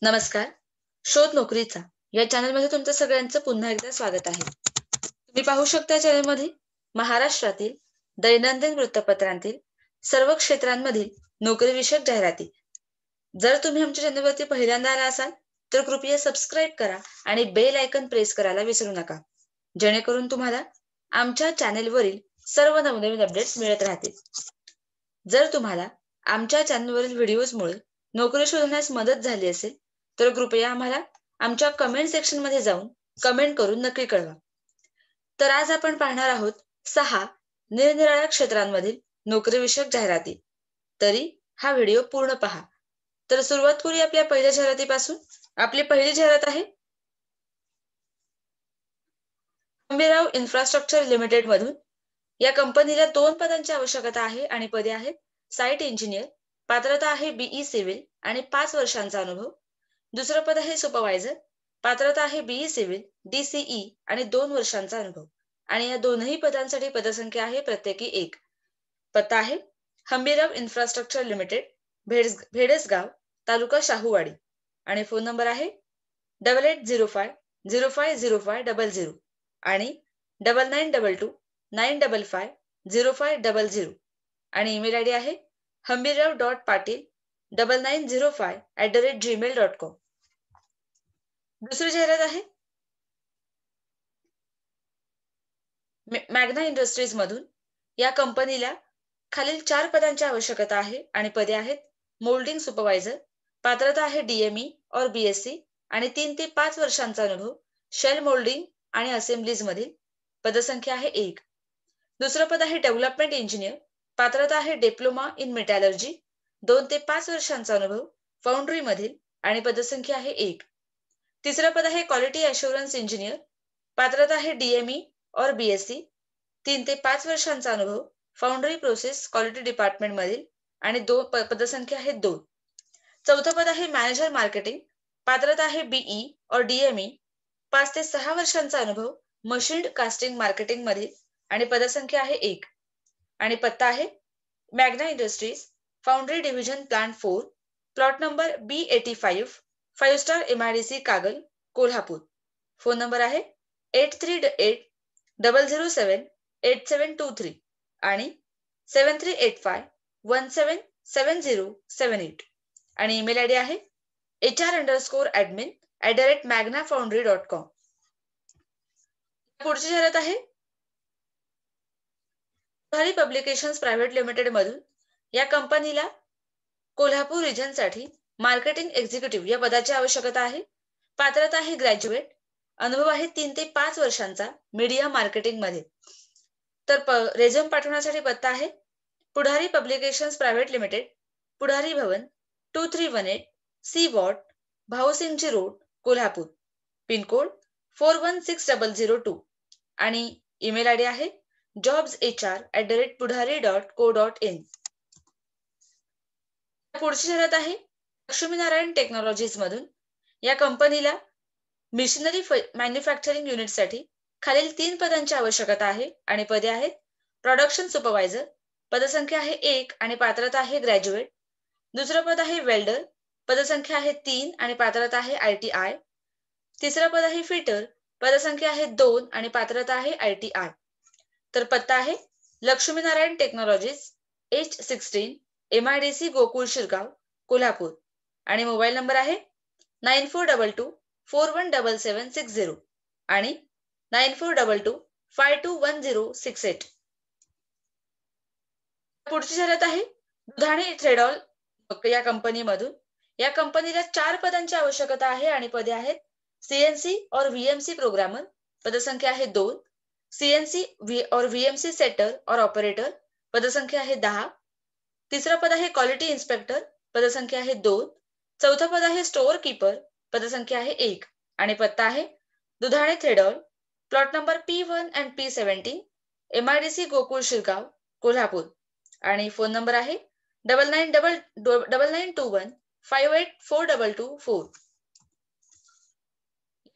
नमस्कार. शोध नोकरीचा या चॅनलमध्ये तुमचं सगळ्यांचं पुन्हा एकदा स्वागत आहे. तुम्ही पाहू शकता चॅनलमध्ये महाराष्ट्रातील दैनंदिन वृत्तपत्रांतील सर्व क्षेत्रांमधील नोकरीविषयक जाहिराती. जर तुम्ही आमच्या चॅनलवरती पहिल्यांदा आला असाल तर कृपया सबस्क्राईब करा आणि बेल आयकॉन प्रेस करायला विसरू नका, जेणेकरून तुम्हाला आमच्या चॅनलवरील सर्व नवनवीन अपडेट्स मिळत राहतील. जर तुम्हाला आमच्या चॅनलवरील व्हिडिओजमुळे नोकरी शोधण्यास मदत झाली असेल तर कृपया आम्हाला आमच्या कमेंट सेक्शनमध्ये जाऊन कमेंट करून नक्की कळवा. तर आज आपण पाहणार आहोत 6 निरनिराळ्या क्षेत्रांमधील नोकरीविषयक जाहिराती. तरी हा व्हिडिओ पूर्ण पहा. तर सुरुवात करूया आपल्या पहिल्या जाहिरातीपासून. आपली पहिली जाहिरात आहे हंबीरराव इन्फ्रास्ट्रक्चर लिमिटेड मधून. या कंपनीला 2 पदांची आवश्यकता आहे आणि पदे आहेत साइट इंजिनियर, पात्रता आहे बीई सिव्हिल आणि 5 वर्षांचा अनुभव. दुसरं पद आहे सुपरवायझर, पात्रता आहे बीई सिव्हिल, डीसीई आणि 2 वर्षांचा अनुभव. आणि या दोनही पदांसाठी पदसंख्या आहे प्रत्येकी 1. पत्ता आहे हंबीरराव इन्फ्रास्ट्रक्चर लिमिटेड, भेडसगाव, तालुका शाहूवाडी. आणि फोन नंबर आहे 8805050500 आणि 9922955000. आणि ईमेल आयडी आहे hambirav.patil9905@gmail.com. दुसरी जाहिरात आहे मॅग्ना इंडस्ट्रीज मधून. या कंपनीला खालील 4 पदांची आवश्यकता आहे आणि पदे आहेत मोल्डिंग सुपरवायझर, पात्रता आहे डीएमई और बीएससी आणि 3 ते 5 वर्षांचा अनुभव शेल मोल्डिंग आणि असेंब्लीज मधील. पदसंख्या आहे 1. दुसरं पद आहे डेव्हलपमेंट इंजिनियर, पात्रता आहे डिप्लोमा इन मेटॅलर्जी, 2 ते 5 वर्षांचा अनुभव फाउंड्री मधील आणि पदसंख्या आहे 1. तिसरं पद आहे क्वालिटी अश्युरन्स इंजिनियर, पात्रता आहे डीएमई और बीएससी, 3 ते 5 वर्षांचा अनुभव फाउंड्री प्रोसेस क्वालिटी डिपार्टमेंट मधील आणि पदसंख्या आहे 2. चौथं पद आहे मॅनेजर मार्केटिंग, पात्रता आहे बीई और डीएमई, 5 ते 6 वर्षांचा अनुभव मशीन्ड कास्टिंग मार्केटिंग मधील आणि पदसंख्या आहे 1. आणि पत्ता आहे Magna industries, foundry division plant 4, plot number B85, 5 star MIDC Kagal, Kolhapur. Phone number आहे 8380078723 आणि 7385177078. आणि ईमेल आयडी आहे hr_admin@magnafoundry.com. पुढची जाहिरात आहे पुढारी पब्लिकेशन्स प्रायव्हेट लिमिटेड मधून. या कंपनीला कोल्हापूर रिजनसाठी मार्केटिंग एक्झिक्युटिव्ह या पदाची आवश्यकता आहे. पात्रता आहे ग्रॅज्युएट, अनुभव आहे 3 ते 5 वर्षांचा मीडिया मार्केटिंग मध्ये. तर रेझ्युम पाठवण्यासाठी पत्ता आहे Pudhari publications private limited, Pudhari Bhavan, 2318 C ward, Bhausinghji road, Kolhapur. Pin code 416002. आणि ईमेल आयडी आहे jobshr@pudhari.co.in. पुढची जाहिरात आहे लक्ष्मीनारायण टेक्नॉलॉजीज मधून. या कंपनीला मिशनरी मॅन्युफॅक्चरिंग युनिटसाठी खालील 3 पदांची आवश्यकता आहे आणि पदे आहेत प्रोडक्शन सुपरवायझर, पदसंख्या आहे 1 आणि पात्रता आहे ग्रॅज्युएट. दुसरं पद आहे वेल्डर, पदसंख्या आहे 3 आणि पात्रता आहे ITI. तिसरं पद आहे फिटर, पदसंख्या आहे 2 आणि पात्रता आहे ITI. तर पत्ता आहे Laxminarayan technologies, H16 MIDC Gokul Shirgaon, Kolhapur. आणि मोबाईल नंबर आहे 9422417760 आणि 9422521068. पुढची जाहिरात आहे दुधाणे थ्रेडॉल या कंपनीमधून. या कंपनीला 4 पदांची आवश्यकता आहे आणि पदे आहेत CNC और VMC प्रोग्रामर, पदसंख्या आहे 2, CNC और VMC सेटर और ऑपरेटर, पदसंख्या आहे 10. तिसरं पद आहे क्वालिटी इन्स्पेक्टर, पदसंख्या आहे 2. चौथं पद आहे स्टोअर कीपर, पदसंख्या आहे 1. आणि पत्ता आहे दुधाणे थ्रेडॉल, plot number P1 and P17, MIDC Gokul Shirgaon, Kolhapur. आणि फोन नंबर आहे 9921584224.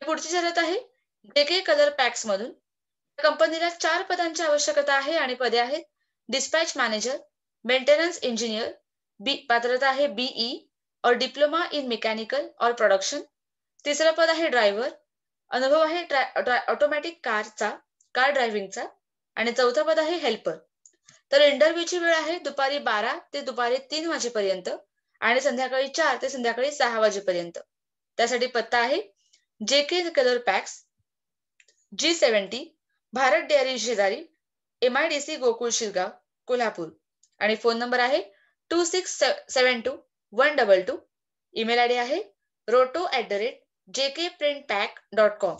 पुढची जाहिरात आहे JK कलर पॅक्स मधून. कंपनीला 4 पदांची आवश्यकता आहे आणि पदे आहेत डिस्पॅच मॅनेजर, मेंटेनन्स इंजिनियर, पात्रता आहे बीई और डिप्लोमा इन मेकॅनिकल और प्रोडक्शन. तिसरं पद आहे ड्रायव्हर, अनुभव आहे ऑटोमॅटिक कार ड्रायव्हिंगचा. आणि चौथं पद आहे हेल्पर. तर इंटरव्ह्यूची वेळ आहे दुपारी 12 ते दुपारी 3 वाजेपर्यंत आणि संध्याकाळी 4 ते संध्याकाळी 6 वाजेपर्यंत. त्यासाठी पत्ता आहे JK colour packs, G70, Bharat dairy शेजारी, MIDC गोकुळ शिरगाव, कोल्हापूर. आणि फोन नंबर आहे 2672 122. ईमेल आयडी आहे roto@jkprintpack.com.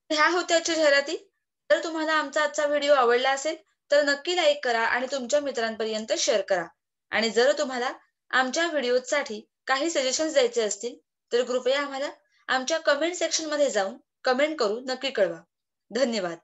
ह्या होत्या आजच्या जाहिराती. जर तुम्हाला आमचा आजचा व्हिडिओ आवडला असेल तर नक्की लाईक करा आणि तुमच्या मित्रांपर्यंत शेअर करा. आणि जर तुम्हाला आमच्या व्हिडिओसाठी काही सजेशन्स द्यायचे असतील तर कृपया आम्हाला आमच्या कमेंट सेक्शनमध्ये जाऊन कमेंट करून नक्की कळवा. धन्यवाद.